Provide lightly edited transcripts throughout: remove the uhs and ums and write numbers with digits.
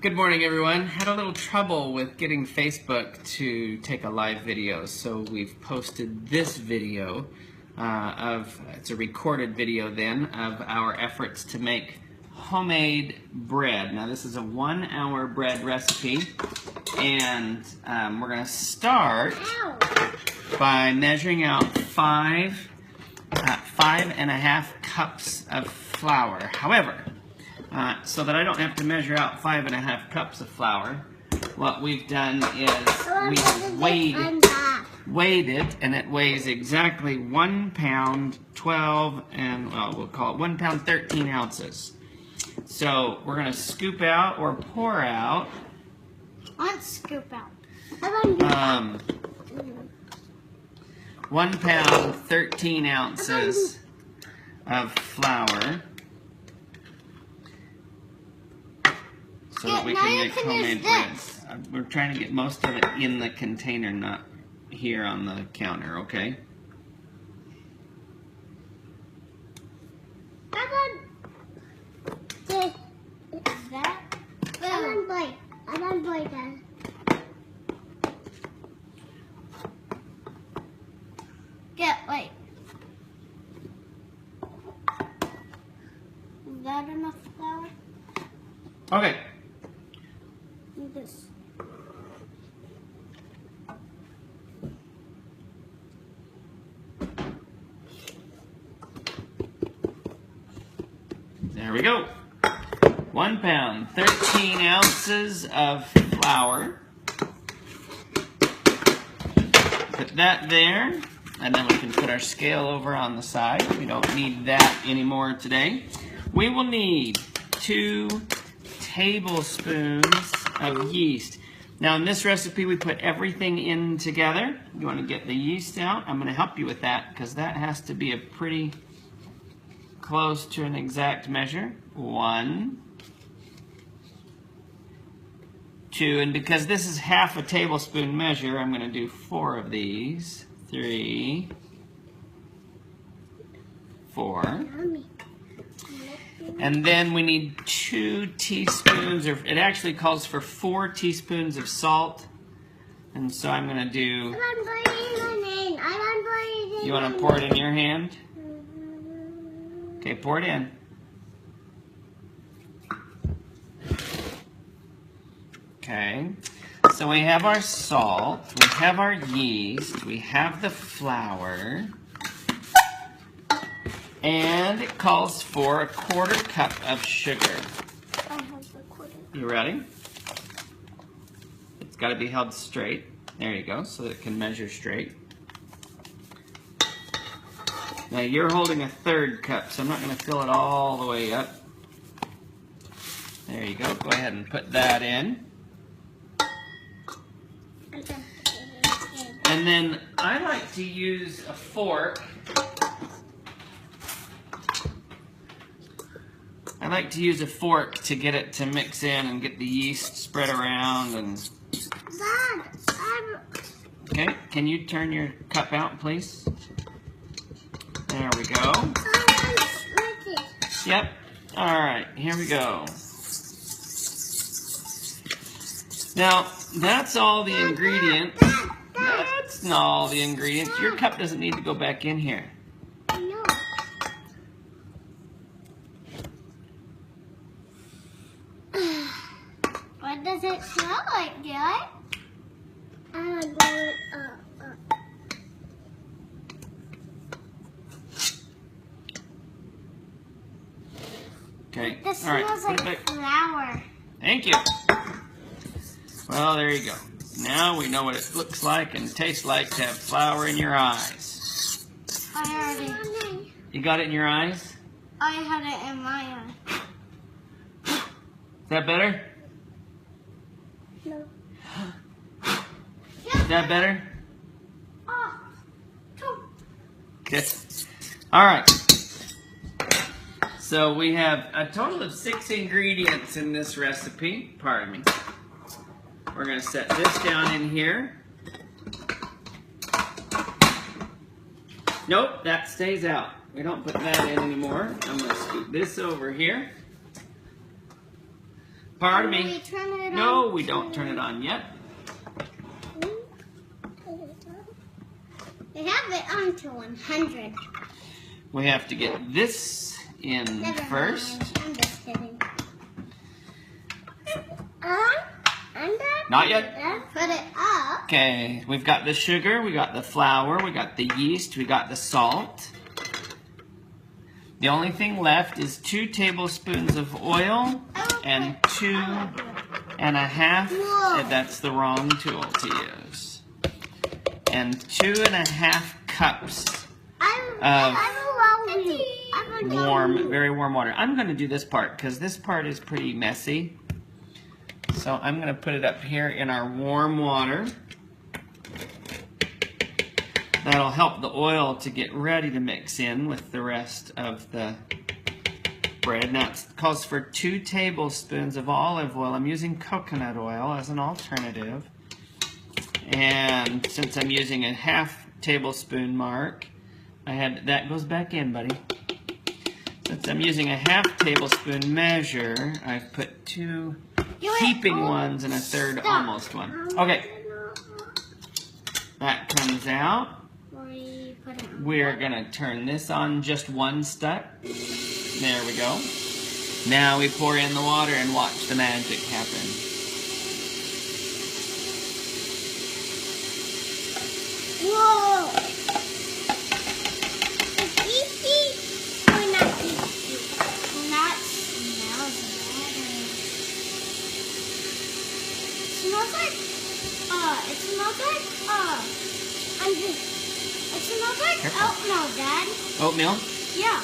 Good morning, everyone. Had a little trouble with getting Facebook to take a live video, so we've posted this video it's a recorded video then, of our efforts to make homemade bread. Now this is a 1-hour bread recipe, and we're going to start by measuring out 5.5 cups of flour. However, so that I don't have to measure out 5.5 cups of flour, what we've done is we've weighed it, and it weighs exactly 1 pound 12 and, well, we'll call it 1 pound 13 ounces. So we're going to scoop out or pour out. Let's scoop out. 1 pound 13 ounces of flour. So that we can make homemade breads. We're trying to get most of it in the container, not here on the counter, okay? Wait. Is that enough flour? Okay. This. There we go. 1 pound, 13 ounces of flour. Put that there, and then we can put our scale over on the side. We don't need that anymore today. We will need 2 tablespoons of yeast. Now in this recipe we put everything in together. You want to get the yeast out? I'm going to help you with that because that has to be a pretty close to an exact measure. 1, 2, and because this is half a tablespoon measure, I'm going to do 4 of these. 3, 4. And then we need 2 teaspoons, or it actually calls for 4 teaspoons of salt. And so I'm going to do... You want to pour it in your hand? Okay, pour it in. Okay, so we have our salt, we have our yeast, we have the flour. And it calls for a 1/4 cup of sugar. I have the quarter. You ready? It's got to be held straight. There you go, so that it can measure straight. Now you're holding a 1/3 cup, so I'm not going to fill it all the way up. There you go. Go ahead and put that in. And then I like to use a fork. I like to use a fork to get it to mix in and get the yeast spread around. And okay, can you turn your cup out, please? There we go. Yep. All right, here we go. Now, that's all the ingredients. That's not all the ingredients. Your cup doesn't need to go back in here. What does it smell like, Dad? Okay. This All right. smells like flour. Thank you. Well, there you go. Now we know what it looks like and tastes like to have flour in your eyes. I already. You got it in your eyes? I had it in my eye. Is that better? No. Is that better? Oh. Good. All right. So we have a total of 6 ingredients in this recipe. Pardon me. We're going to set this down in here. Nope, that stays out. We don't put that in anymore. I'm going to scoop this over here. Pardon Do me. we turn it on? No, we don't turn it on yet. They have it on to 100. We have to get this in Never first. mind. I'm just kidding. Not yet. Put it up. Okay, we've got the sugar, we got the flour, we got the yeast, we got the salt. The only thing left is 2 tablespoons of oil and 2.5. Whoa. That's the wrong tool to use. And 2.5 cups warm, very warm water. I'm going to do this part because this part is pretty messy. So I'm going to put it up here in our warm water. That'll help the oil to get ready to mix in with the rest of the bread. Now it calls for 2 tablespoons of olive oil. I'm using coconut oil as an alternative. And since I'm using a 1/2 tablespoon mark, that goes back in, buddy. Since I'm using a 1/2 tablespoon measure, I've put 2 heaping ones and a 1/3 almost one. Okay, that comes out. We're gonna turn this on just 1 step. There we go. Now we pour in the water and watch the magic happen. Whoa! It's easy or not easy? Not smells better. Smells like it smells like oatmeal, Dad. Oatmeal? Yeah.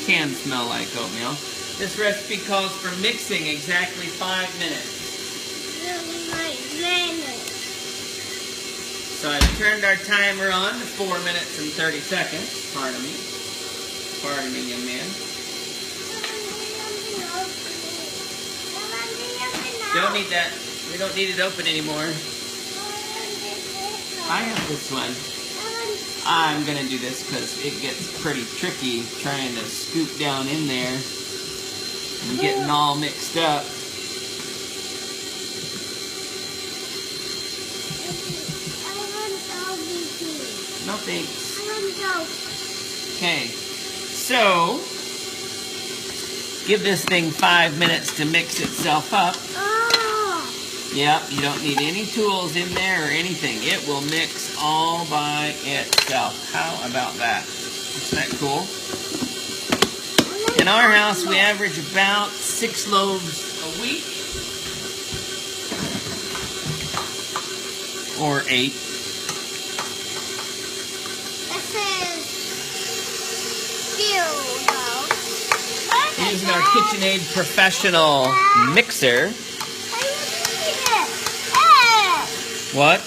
Can smell like oatmeal. This recipe calls for mixing exactly 5 minutes. Really like mayonnaise. So I've turned our timer on to 4 minutes and 30 seconds. Pardon me. Pardon me, young man. Don't need that. We don't need it open anymore. I have this one. I'm going to do this because it gets pretty tricky trying to scoop down in there and getting all mixed up. No thanks. Okay, so give this thing 5 minutes to mix itself up. Yep, you don't need any tools in there or anything. It will mix all by itself. How about that? Isn't that cool? In our house, we average about 6 loaves a week. Or 8. This is few loaves. Using our KitchenAid Professional mixer. What?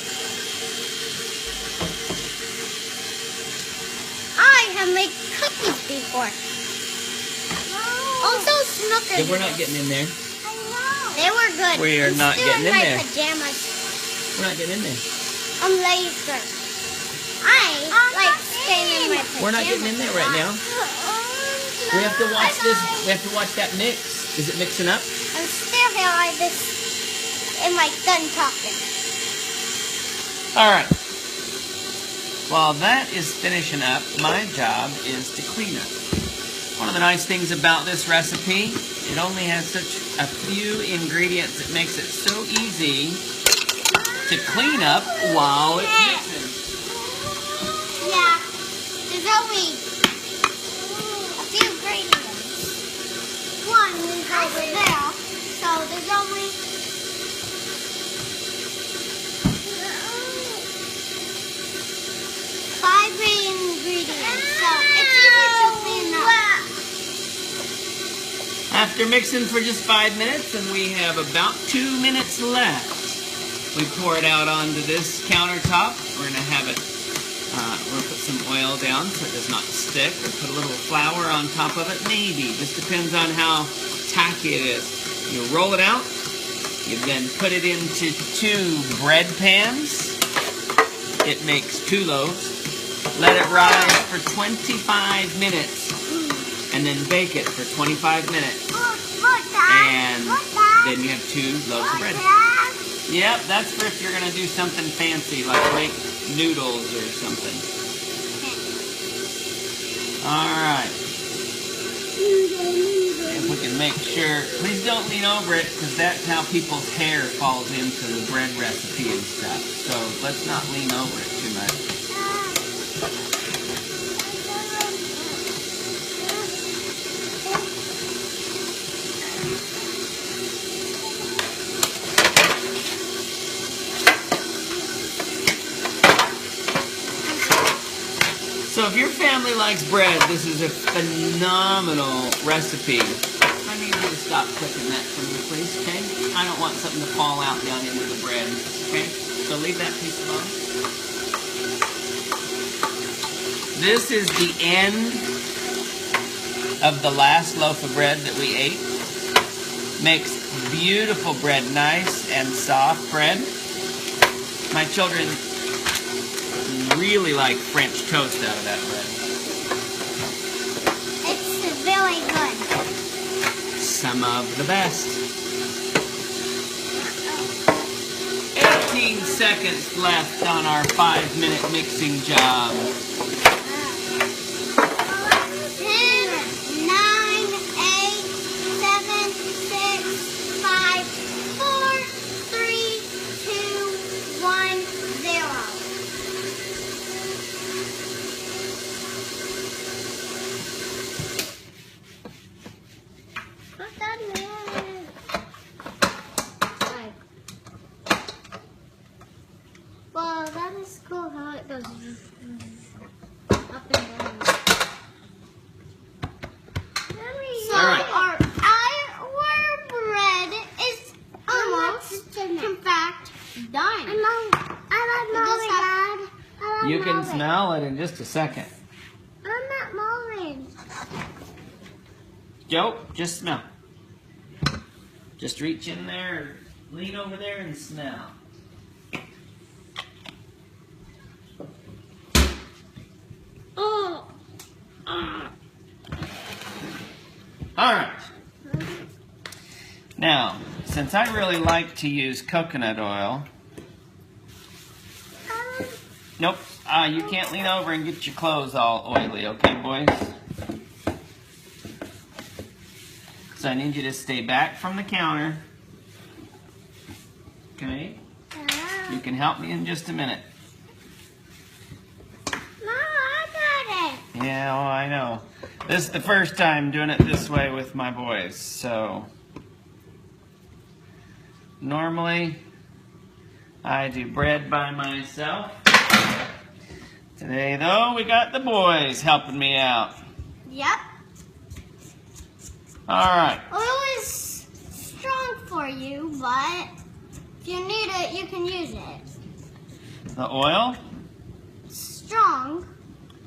I have made cookies before. Also Snickers. Yeah, we're not getting in there. They were good. We are not still getting in there. Pajamas. We're not getting in there. I'm later. I like staying in my pajamas. We're not getting in there right now. We have to watch this. We have to watch that mix. Is it mixing up? I'm still here like this. Am I done talking? All right. While that is finishing up, my job is to clean up. One of the nice things about this recipe, it only has such a few ingredients. It makes it so easy to clean up while it's mixing. Yeah. There's only a few ingredients. One is over there. So there's only 5 main ingredients, so it's easy to clean up. After mixing for just 5 minutes, and we have about 2 minutes left, we pour it out onto this countertop. We're going to have it, we'll put some oil down so it does not stick, or put a little flour on top of it, maybe. Just depends on how tacky it is. You roll it out, you then put it into 2 bread pans. It makes 2 loaves. Let it rise for 25 minutes and then bake it for 25 minutes. And they and you have 2 loaves of bread. Yep, that's for if you're going to do something fancy, like make noodles or something. Alright. If we can make sure, please don't lean over it, because that's how people's hair falls into the bread recipe and stuff. So let's not lean over it too much. So if your family likes bread, this is a phenomenal recipe. I need you to stop clicking that for me, please, okay? I don't want something to fall out down into the bread, okay? So leave that piece alone. This is the end of the last loaf of bread that we ate. Makes beautiful bread, nice and soft bread. My children really like French toast out of that bread. It's very good. Some of the best. 18 seconds left on our 5-minute mixing job. 10, 9, 8, 7, 6, 5, 4, 3, 2, 1, 0. Well, that is cool how it goes up and down. So All right. our bread is almost compact done. You can smell it in just a second. I'm not mowing. Joe, just smell. Just reach in there, lean over there and smell. Oh. Alright. Now, since I really like to use coconut oil, nope, you can't lean over and get your clothes all oily, okay, boys? So I need you to stay back from the counter. Okay? You can help me in just a minute. No, I got it. Yeah, well, I know. This is the first time doing it this way with my boys, so normally I do bread by myself. Today, though, we got the boys helping me out. Yep. Alright. Oil is strong for you, but if you need it, you can use it. The oil? Strong.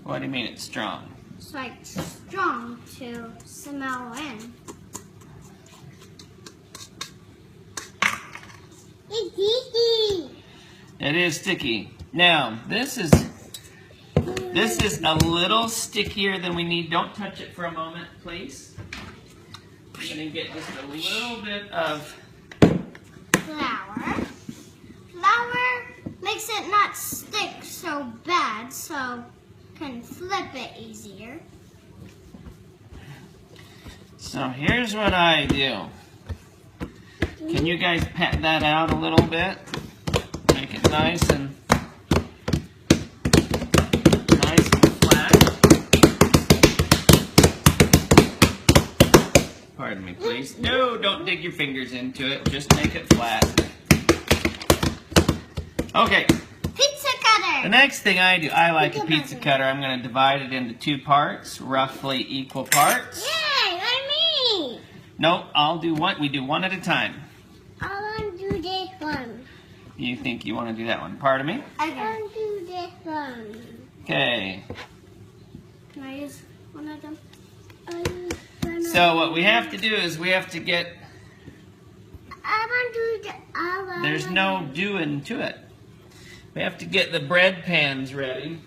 What do you mean it's strong? It's like strong to smell in. It's sticky. It is sticky. Now, this is a little stickier than we need. Don't touch it for a moment, please. I'm going to get just a little bit of Flour. Flour makes it not stick so bad, so can flip it easier. So here's what I do. Can you guys pat that out a little bit? Make it nice and flat. Pardon me, please. No, don't dig your fingers into it. Just make it flat. Okay. Pizza cutter. The next thing I do, I like a pizza cutter. I'm going to divide it into 2 parts, roughly equal parts. Yay, like me. Nope, I'll do one. We do one at a time. I want to do this one. You think you want to do that one? Pardon me? I want to do this one. Okay. Can I use one of them? So what we have to do is we have to get, I want to do the there's no doing to it. We have to get the bread pans ready.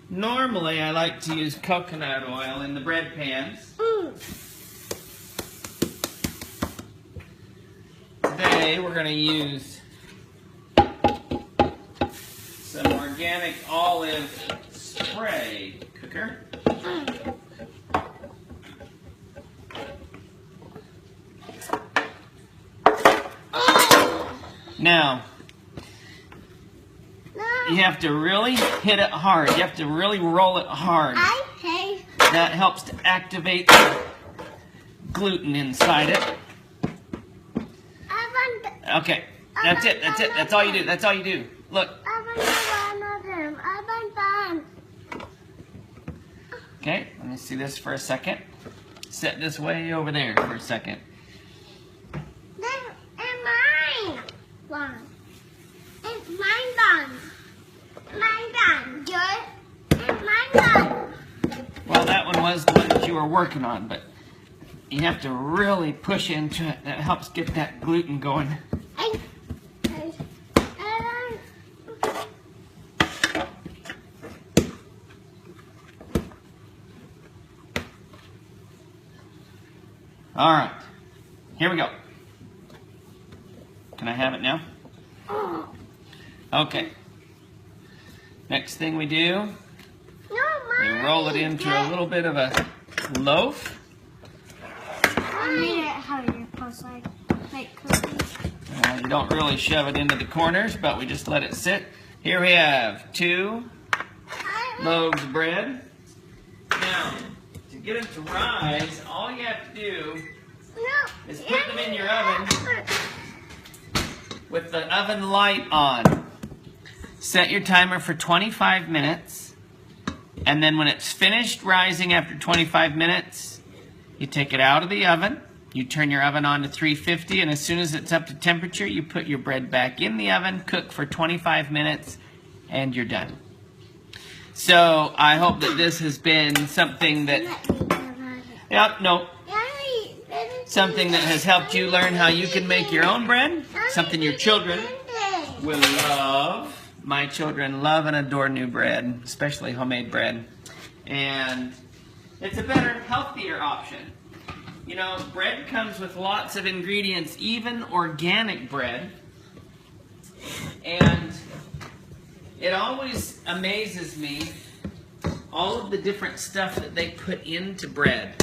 Normally I like to use coconut oil in the bread pans. today we're going to use some organic olive spray cooker. Now, you have to really hit it hard. You have to really roll it hard. That helps to activate the gluten inside it. Okay, that's it. That's it. That's all you do. That's all you do. Look. Okay, let me see this for a second. Set this way over there for a second. Well, that one was the one that you were working on, but you have to really push into it. That helps get that gluten going. All right, here we go. Can I have it now? Okay. Next thing we do, we roll it into a little bit of a loaf. I made it how you're supposed to make cookies. You don't really shove it into the corners, but we just let it sit. Here we have 2 loaves of bread. Now, to get it to rise, all you have to do is put them in your oven with the oven light on. Set your timer for 25 minutes, and then when it's finished rising after 25 minutes, you take it out of the oven, you turn your oven on to 350, and as soon as it's up to temperature, you put your bread back in the oven, cook for 25 minutes, and you're done. So I hope that this has been something that, something that has helped you learn how you can make your own bread, something your children will love. My children love and adore new bread, especially homemade bread. And it's a better, healthier option. You know, bread comes with lots of ingredients, even organic bread. And it always amazes me, all of the different stuff that they put into bread.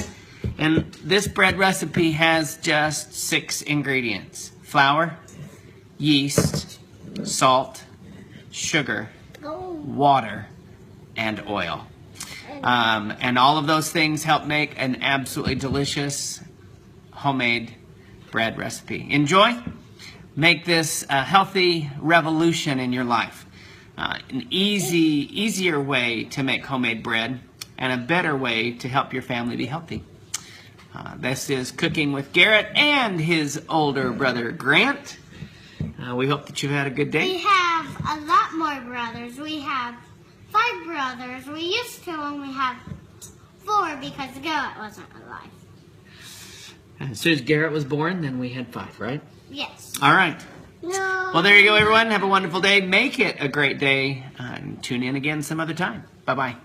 And this bread recipe has just 6 ingredients: flour, yeast, salt, sugar, water, and oil. And all of those things help make an absolutely delicious homemade bread recipe. Enjoy. Make this a healthy revolution in your life. An easier way to make homemade bread and a better way to help your family be healthy. This is Cooking with Garrett and his older brother Grant. We hope that you've had a good day. We have a lot more brothers. We have 5 brothers. We used to only have 4 because Garrett wasn't alive. As soon as Garrett was born, then we had 5, right? Yes. All right. No. Well, there you go, everyone. Have a wonderful day. Make it a great day. And tune in again some other time. Bye-bye.